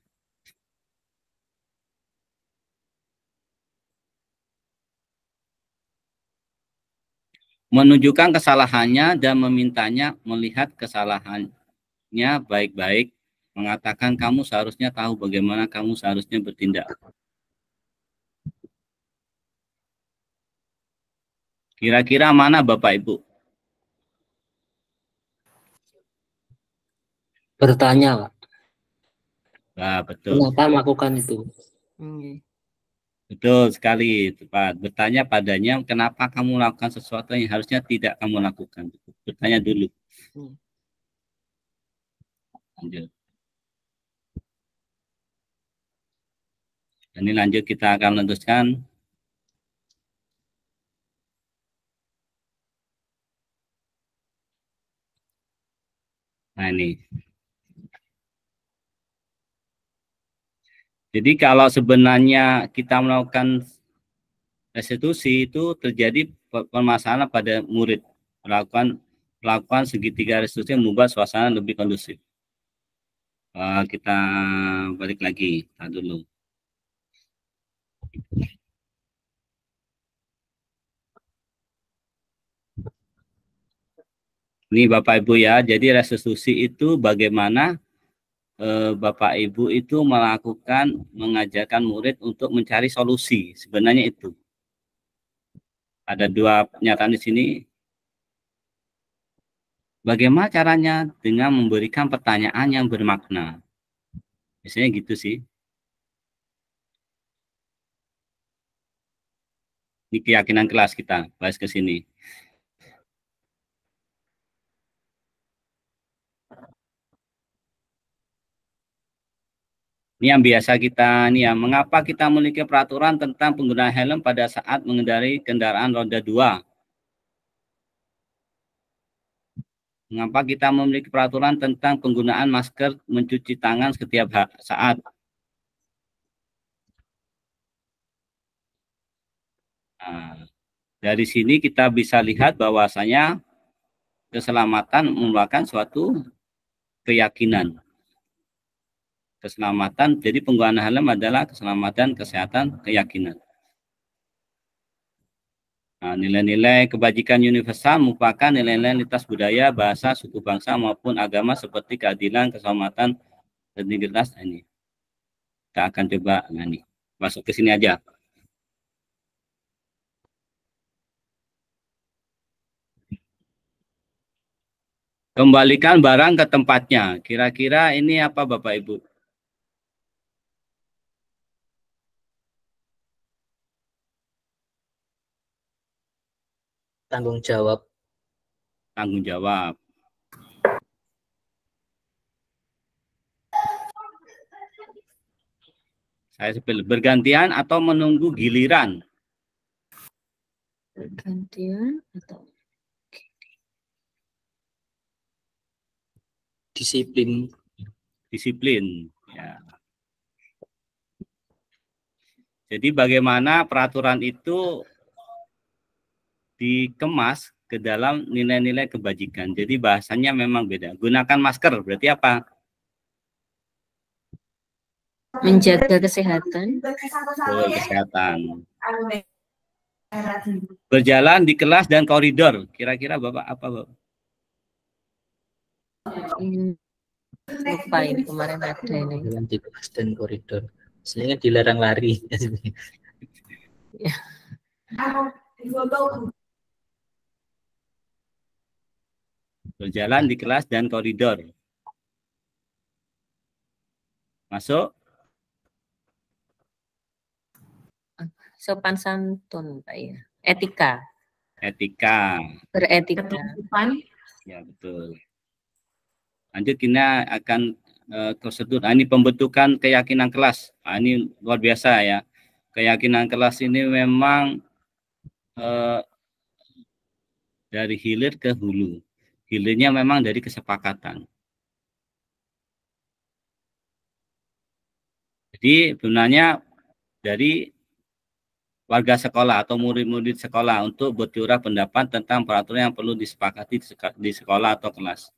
Menunjukkan kesalahannya dan memintanya melihat kesalahannya baik-baik, mengatakan kamu seharusnya tahu bagaimana kamu seharusnya bertindak. Kira-kira mana Bapak Ibu? Bertanya, Pak. Nah, betul. Kenapa melakukan itu? Betul sekali, tepat. Bertanya padanya, kenapa kamu melakukan sesuatu yang harusnya tidak kamu lakukan. Bertanya dulu. Lanjut. Ini lanjut kita akan meneruskan. Nah ini. Jadi kalau sebenarnya kita melakukan restitusi itu terjadi permasalahan pada murid melakukan segitiga restitusi yang membuat suasana lebih kondusif. Kita balik lagi dulu. Ini Bapak Ibu ya, jadi restitusi itu bagaimana Bapak Ibu itu mengajarkan murid untuk mencari solusi. Sebenarnya itu. Ada dua pernyataan di sini. Bagaimana caranya? Dengan memberikan pertanyaan yang bermakna. Biasanya gitu sih. Ini keyakinan kelas kita, bahas ke sini. Ini yang biasa kita, ini ya, mengapa kita memiliki peraturan tentang penggunaan helm pada saat mengendarai kendaraan roda 2? Mengapa kita memiliki peraturan tentang penggunaan masker mencuci tangan setiap saat? Nah, dari sini kita bisa lihat bahwasanya keselamatan merupakan suatu keyakinan. Keselamatan, jadi penggunaan helm adalah keselamatan, kesehatan, keyakinan. Nah, nilai-nilai kebajikan universal merupakan nilai-nilai lintas budaya, bahasa, suku bangsa maupun agama seperti keadilan, keselamatan, dan integritas. Ini kita akan coba ini masuk ke sini aja. Kembalikan barang ke tempatnya. Kira-kira ini apa Bapak Ibu? Tanggung jawab. Tanggung jawab. Saya sebut bergantian atau menunggu giliran. Bergantian atau Disiplin. Disiplin. Ya. Jadi bagaimana peraturan itu dikemas ke dalam nilai-nilai kebajikan. Jadi bahasanya memang beda. Gunakan masker berarti apa? menjaga kesehatan. Oh, kesehatan. Berjalan di kelas dan koridor. Kira-kira Bapak apa, Bapak? Lupa ini kemarin ada ini. Jalan di kelas dan koridor. Sebenarnya dilarang lari. Ya. Berjalan di kelas dan koridor. Masuk? Sopan santun, Pak ya. Etika. Etika. Beretika. Ya, betul. Lanjut kita akan prosedur. Nah, ini pembentukan keyakinan kelas. Nah, ini luar biasa ya. Keyakinan kelas ini memang dari hilir ke hulu. Hilirnya memang dari kesepakatan. Jadi sebenarnya dari warga sekolah atau murid-murid sekolah untuk bercurah pendapat tentang peraturan yang perlu disepakati di sekolah atau kelas.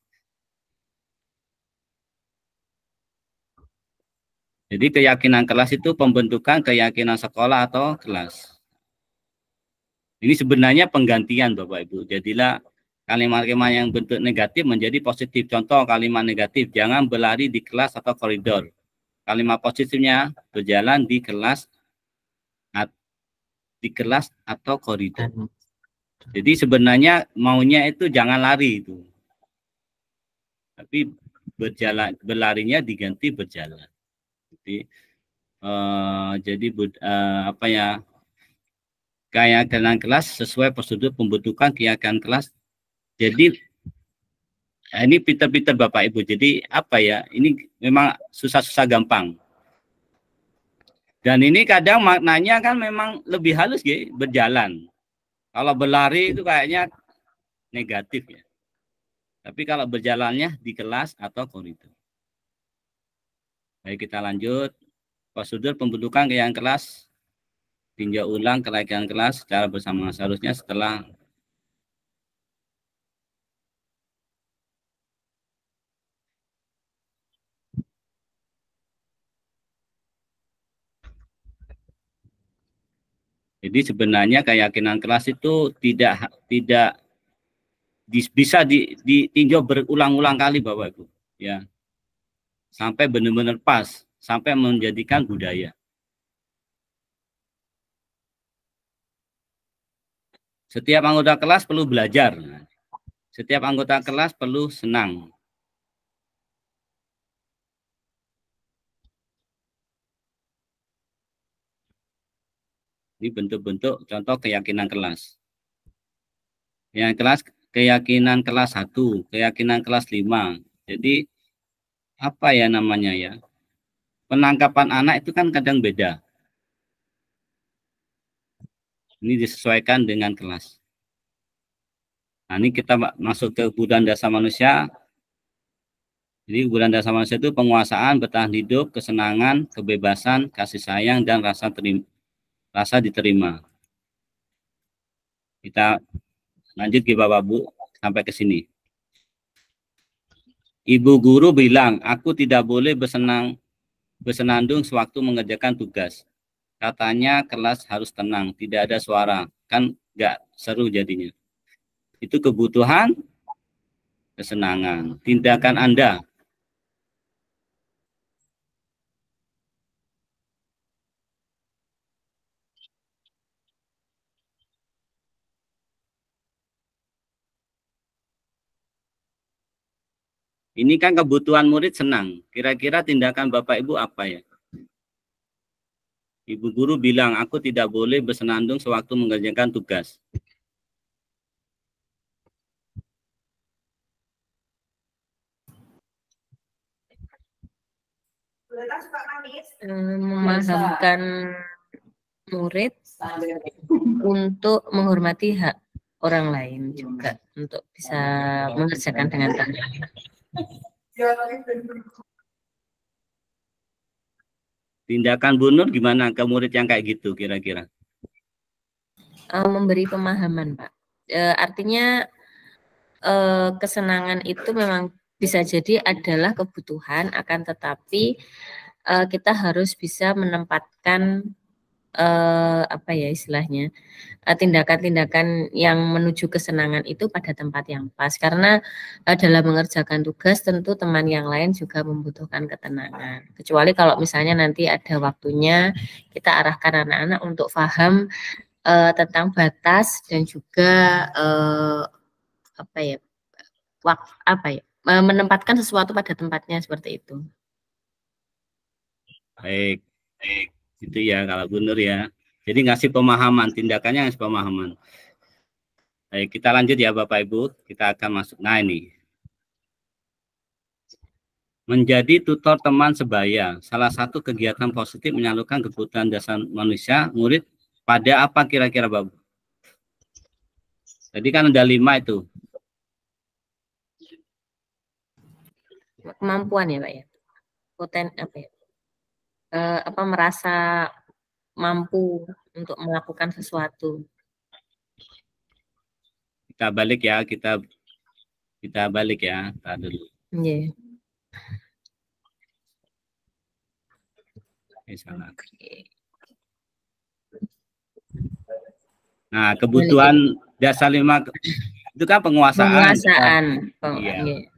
Jadi keyakinan kelas itu pembentukan keyakinan sekolah atau kelas. Ini sebenarnya penggantian Bapak Ibu. Jadilah kalimat-kalimat yang bentuk negatif menjadi positif. Contoh kalimat negatif, jangan berlari di kelas atau koridor. Kalimat positifnya, berjalan di kelas atau koridor. Jadi sebenarnya maunya itu jangan lari itu. Tapi berlarinya diganti berjalan. Jadi apa ya, keyakinan kelas sesuai prosedur pembentukan keyakinan kelas. Jadi Nah, ini pinter-pinter Bapak Ibu. Jadi apa ya? Ini memang susah-susah gampang. Dan ini kadang maknanya kan memang lebih halus ya, berjalan. Kalau berlari itu kayaknya negatif ya. Tapi kalau berjalannya di kelas atau koridor. Baik, kita lanjut. Prosedur pembentukan kegiatan kelas. Tinjau ulang kelaikan kelas secara bersama. Seharusnya setelah jadi sebenarnya keyakinan kelas itu tidak bisa ditinjau berulang-ulang kali Bapak Ibu ya, sampai benar-benar pas, sampai menjadikan budaya. Setiap anggota kelas perlu belajar, setiap anggota kelas perlu senang. Ini bentuk-bentuk contoh keyakinan kelas. Keyakinan kelas 1, keyakinan kelas 5. Jadi apa ya namanya ya? Penangkapan anak itu kan kadang beda. Ini disesuaikan dengan kelas. Nah, ini kita masuk ke kebutuhan dasar manusia. Jadi kebutuhan dasar manusia itu penguasaan, bertahan hidup, kesenangan, kebebasan, kasih sayang, dan rasa diterima. Kita lanjut ke Bapak Bu sampai ke sini. Ibu guru bilang, aku tidak boleh bersenandung sewaktu mengerjakan tugas. Katanya kelas harus tenang, tidak ada suara. Kan nggak seru jadinya. Itu kebutuhan, kesenangan. Tindakan Anda. Ini kan kebutuhan murid senang. Kira-kira tindakan Bapak Ibu apa ya? Ibu guru bilang, aku tidak boleh bersenandung sewaktu mengerjakan tugas. Memahamkan murid untuk menghormati hak orang lain juga, untuk bisa mengerjakan dengan tenang. Tindakan Bu Nur gimana ke murid yang kayak gitu kira-kira? Memberi pemahaman, Pak. Artinya kesenangan itu memang bisa jadi adalah kebutuhan, akan tetapi kita harus bisa menempatkan apa ya istilahnya, tindakan-tindakan yang menuju kesenangan itu pada tempat yang pas, karena dalam mengerjakan tugas tentu teman yang lain juga membutuhkan ketenangan, kecuali kalau misalnya nanti ada waktunya kita arahkan anak-anak untuk paham tentang batas dan juga menempatkan sesuatu pada tempatnya, seperti itu. Baik. Itu ya kalau Bu Nur ya. Jadi ngasih pemahaman, tindakannya ngasih pemahaman. Baik, kita lanjut ya Bapak Ibu. Kita akan masuk. Nah ini. Menjadi tutor teman sebaya. Salah satu kegiatan positif menyalurkan kebutuhan dasar manusia, murid pada apa kira-kira Bapak? Tadi kan ada 5 itu. Kemampuan ya Pak ya. Merasa mampu untuk melakukan sesuatu. Kita balik ya, kita balik ya, dulu. Yeah. Salah. Nah, kebutuhan dasar 5 itu kan penguasaan. Iya.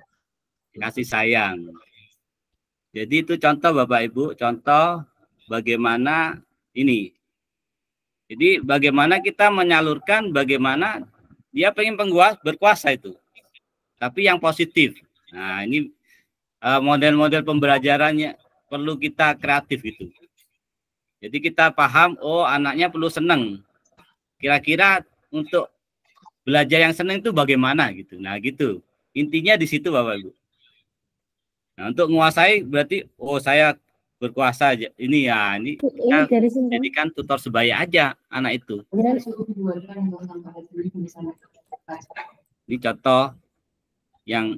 Kasih sayang. Jadi itu contoh Bapak Ibu, contoh bagaimana ini. Jadi bagaimana kita menyalurkan, bagaimana dia pengen berkuasa itu. Tapi yang positif. Nah ini model-model pembelajarannya perlu kita kreatif gitu. Jadi kita paham, oh anaknya perlu senang. Kira-kira untuk belajar yang senang itu bagaimana gitu. Nah gitu. Intinya di situ Bapak Ibu. Nah, untuk menguasai berarti saya berkuasa aja. Ini kita jadikan tutor sebaya aja anak itu. Ini contoh yang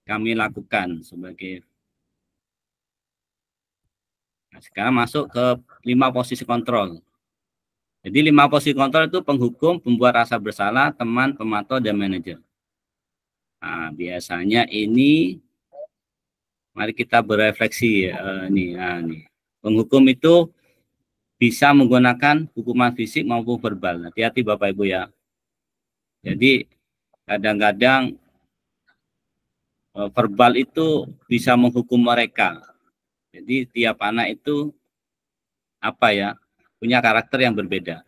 kami lakukan sebagai. Nah, sekarang masuk ke 5 posisi kontrol. Jadi 5 posisi kontrol itu penghukum, pembuat rasa bersalah, teman, pemantau, dan manajer. Nah, biasanya ini mari kita berefleksi nih. Penghukum itu bisa menggunakan hukuman fisik maupun verbal. Hati-hati Bapak Ibu ya. Jadi kadang-kadang verbal itu bisa menghukum mereka. Jadi tiap anak itu punya karakter yang berbeda.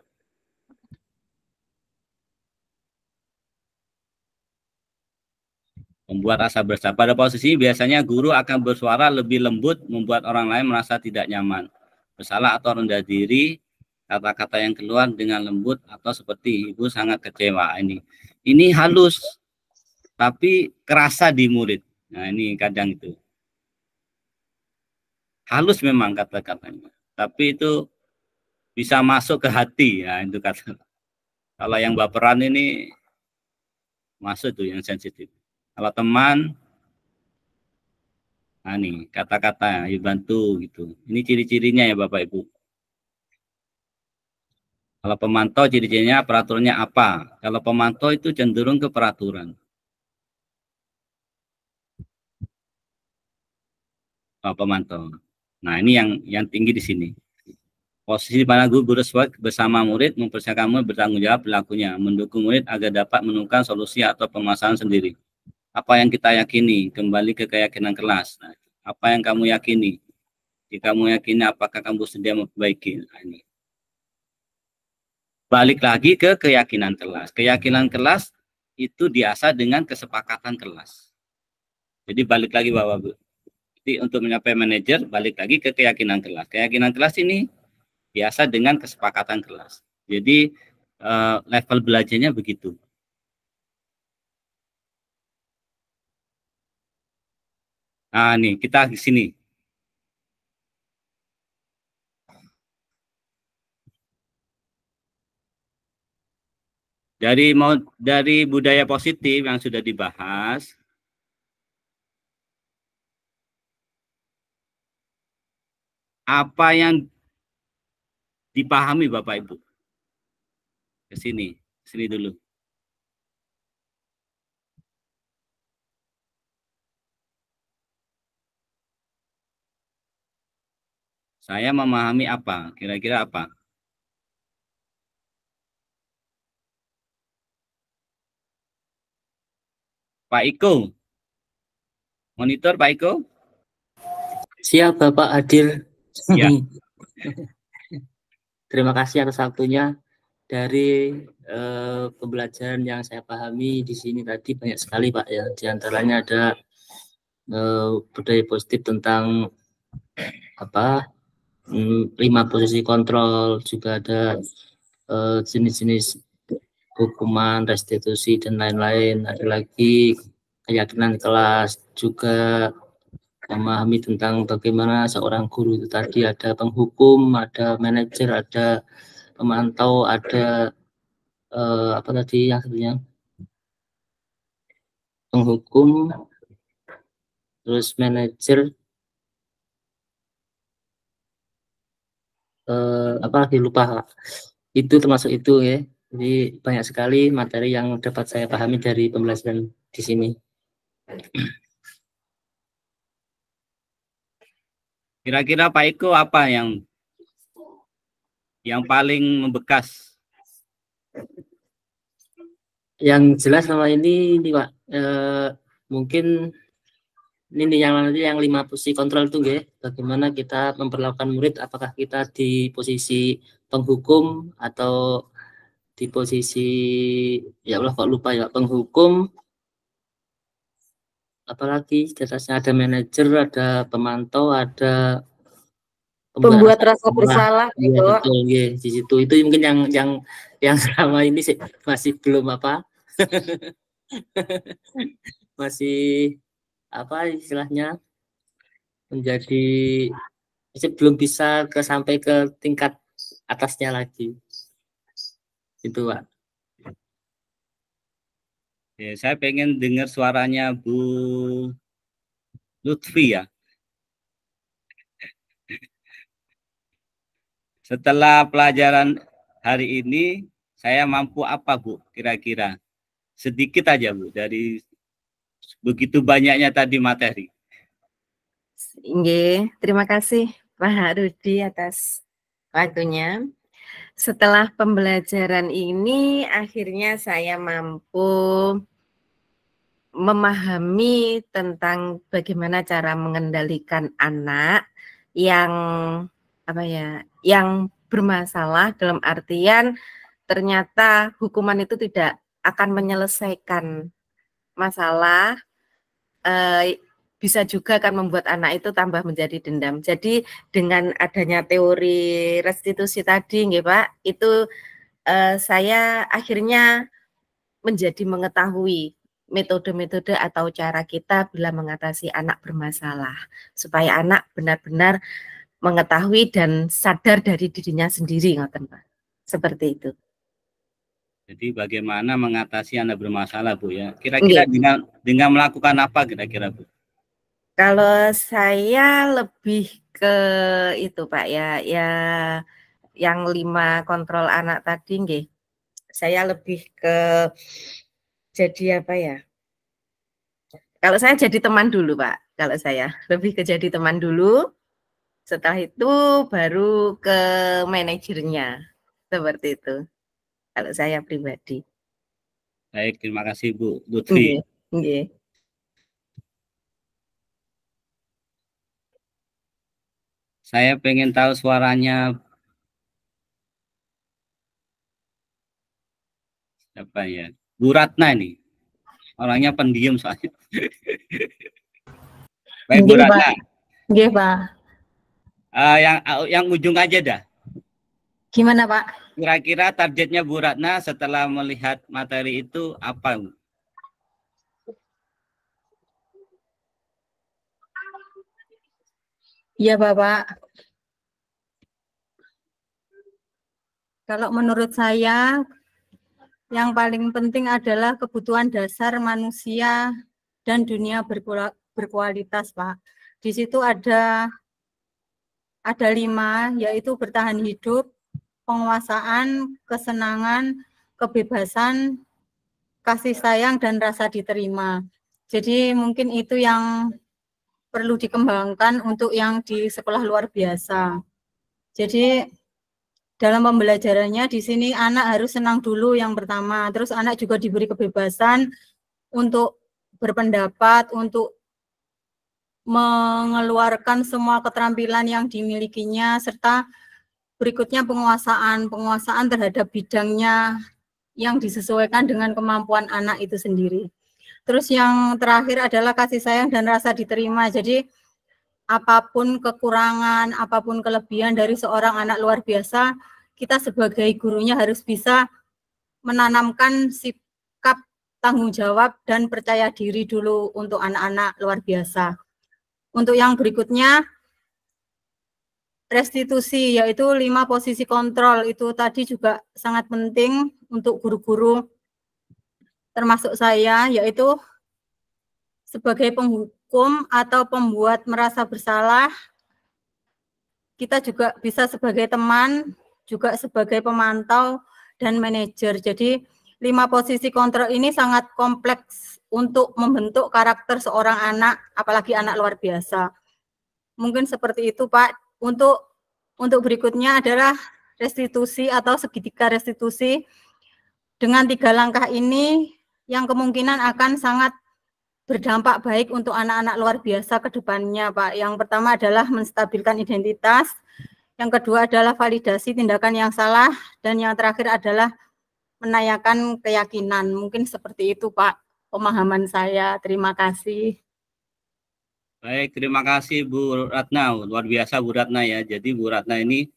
Membuat rasa bersalah. Pada posisi biasanya guru akan bersuara lebih lembut, membuat orang lain merasa tidak nyaman, bersalah atau rendah diri, kata-kata yang keluar dengan lembut atau seperti ibu sangat kecewa. Ini halus, tapi kerasa di murid. Nah ini kadang itu halus memang kata-katanya, tapi itu bisa masuk ke hati. Ya itu kata. Kalau yang baperan ini masuk tuh yang sensitif. Kalau teman, nah nih kata-kata ya bantu gitu. Ini ciri-cirinya ya Bapak Ibu. Kalau pemantau ciri-cirinya peraturannya apa? Kalau pemantau itu cenderung ke peraturan. Kalau pemantau. Nah ini yang tinggi di sini. Posisi para guru bersama murid mempersiapkan murid bertanggung jawab perilakunya, mendukung murid agar dapat menemukan solusi atau permasalahan sendiri. Apa yang kita yakini, kembali ke keyakinan kelas. Nah, apa yang kamu yakini? Jika kamu yakini, apakah kamu sedia memperbaiki? Nah, ini. Balik lagi ke keyakinan kelas. Keyakinan kelas itu diasah dengan kesepakatan kelas. Jadi balik lagi Bapak-Ibu. Jadi untuk mencapai manajer, balik lagi ke keyakinan kelas. Keyakinan kelas ini biasa dengan kesepakatan kelas. Jadi level belajarnya begitu. Nah, nih kita di sini. Dari budaya positif yang sudah dibahas, apa yang dipahami Bapak Ibu? Ke sini dulu. Saya memahami apa? Kira-kira apa? Pak Iko. Monitor Pak Iko. Siap Bapak hadir. Ya. Terima kasih atas waktunya. Dari pembelajaran yang saya pahami di sini tadi banyak sekali Pak ya. Di antaranya ada budaya positif tentang 5 posisi kontrol, juga ada jenis-jenis hukuman, restitusi dan lain-lain. Ada lagi keyakinan kelas, juga memahami tentang bagaimana seorang guru itu tadi, ada penghukum, ada manajer, ada pemantau, ada apa tadi yang sebenarnya penghukum, terus manajer, apa lagi lupa, itu termasuk itu ya. Jadi banyak sekali materi yang dapat saya pahami dari pembelajaran di sini. Kira-kira Pak Iko apa yang paling membekas? Yang jelas sama ini Pak, mungkin ini yang 5 posisi kontrol itu ya, bagaimana kita memperlakukan murid, apakah kita di posisi penghukum atau di posisi, ya Allah kok lupa ya, penghukum, apalagi di atasnya ada manajer, ada pemantau, ada pembuat rasa bersalah gitu. Ya, betul ya, di situ itu mungkin yang selama ini sih masih belum apa masih apa istilahnya menjadi masih belum bisa sampai ke tingkat atasnya lagi. Itu Pak. Ya, saya pengen dengar suaranya Bu Lutfi ya. Setelah pelajaran hari ini, saya mampu apa Bu kira-kira? Sedikit aja Bu, dari begitu banyaknya tadi materi. Nggih, terima kasih Pak Rudi atas waktunya. Setelah pembelajaran ini, akhirnya saya mampu memahami tentang bagaimana cara mengendalikan anak yang apa ya, yang bermasalah dalam artian ternyata hukuman itu tidak akan menyelesaikan masalah, bisa juga akan membuat anak itu tambah menjadi dendam. Jadi dengan adanya teori restitusi tadi, nggih Pak, itu saya akhirnya menjadi mengetahui metode-metode atau cara kita bila mengatasi anak bermasalah, supaya anak benar-benar mengetahui dan sadar dari dirinya sendiri, ngoten Pak. Seperti itu. Jadi bagaimana mengatasi anak bermasalah Bu ya? Kira-kira dengan melakukan apa kira-kira Bu? Kalau saya lebih ke itu Pak ya, yang 5 kontrol anak tadi nggih. Saya lebih ke jadi apa ya? Kalau saya jadi teman dulu Pak, kalau saya lebih ke jadi teman dulu. Setelah itu baru ke manajernya. Seperti itu. Kalau saya pribadi. Baik, terima kasih Bu Lutfi. Nggih. Saya pengen tahu suaranya siapa ya? Bu Ratna nih. Orangnya pendiam soalnya. Baik Bu Ratna. Nggih, Pak. Yang ujung aja dah. Gimana, Pak? Kira-kira targetnya Bu Ratna setelah melihat materi itu apa? Iya, Bapak. Kalau menurut saya, yang paling penting adalah kebutuhan dasar manusia dan dunia berkualitas, Pak. Di situ ada 5, yaitu bertahan hidup, penguasaan, kesenangan, kebebasan, kasih sayang, dan rasa diterima. Jadi mungkin itu yang perlu dikembangkan untuk yang di sekolah luar biasa. Jadi dalam pembelajarannya di sini anak harus senang dulu yang pertama, terus anak juga diberi kebebasan untuk berpendapat, untuk mengeluarkan semua keterampilan yang dimilikinya, serta berikutnya penguasaan terhadap bidangnya yang disesuaikan dengan kemampuan anak itu sendiri. Terus yang terakhir adalah kasih sayang dan rasa diterima. Jadi apapun kekurangan, apapun kelebihan dari seorang anak luar biasa, kita sebagai gurunya harus bisa menanamkan sikap tanggung jawab dan percaya diri dulu untuk anak-anak luar biasa. Untuk yang berikutnya, restitusi, yaitu 5 posisi kontrol. Itu tadi juga sangat penting untuk guru-guru termasuk saya, yaitu sebagai penghukum atau pembuat merasa bersalah, kita juga bisa sebagai teman, juga sebagai pemantau dan manajer. Jadi 5 posisi kontrol ini sangat kompleks untuk membentuk karakter seorang anak, apalagi anak luar biasa. Mungkin seperti itu Pak. Untuk berikutnya adalah restitusi atau segitiga restitusi. Dengan 3 langkah ini yang kemungkinan akan sangat berdampak baik untuk anak-anak luar biasa ke depannya, Pak. Yang pertama adalah menstabilkan identitas, yang kedua adalah validasi tindakan yang salah, dan yang terakhir adalah menanyakan keyakinan. Mungkin seperti itu, Pak, pemahaman saya. Terima kasih. Baik, terima kasih Bu Ratna. Luar biasa Bu Ratna ya. Jadi Bu Ratna ini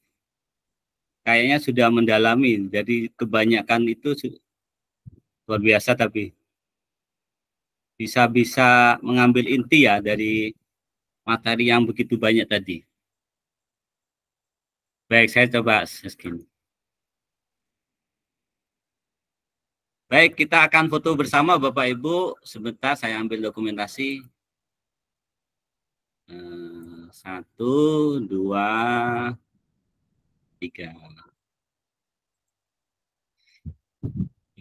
kayaknya sudah mendalami. Jadi kebanyakan itu luar biasa tapi. bisa mengambil inti ya dari materi yang begitu banyak tadi. Baik, saya coba segini. Baik, kita akan foto bersama Bapak Ibu. Sebentar saya ambil dokumentasi. 1, 2, 3.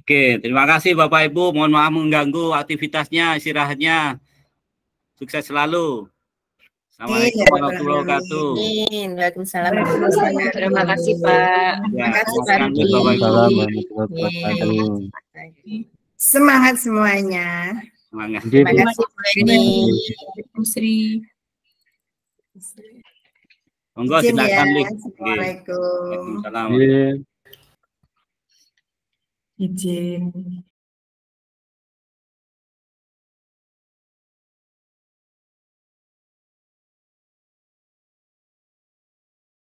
Oke, terima kasih Bapak Ibu. Mohon maaf mengganggu aktivitasnya, istirahatnya. Sukses selalu. Assalamualaikum warahmatullahi wabarakatuh. Waalaikumsalam. Terima kasih Pak. Terima kasih Pak. Semangat semuanya. Semangat. Terima kasih Bu Eni. Sri. Monggo Izin ya. silakan Lik. Assalamualaikum. Waalaikumsalam. Izin.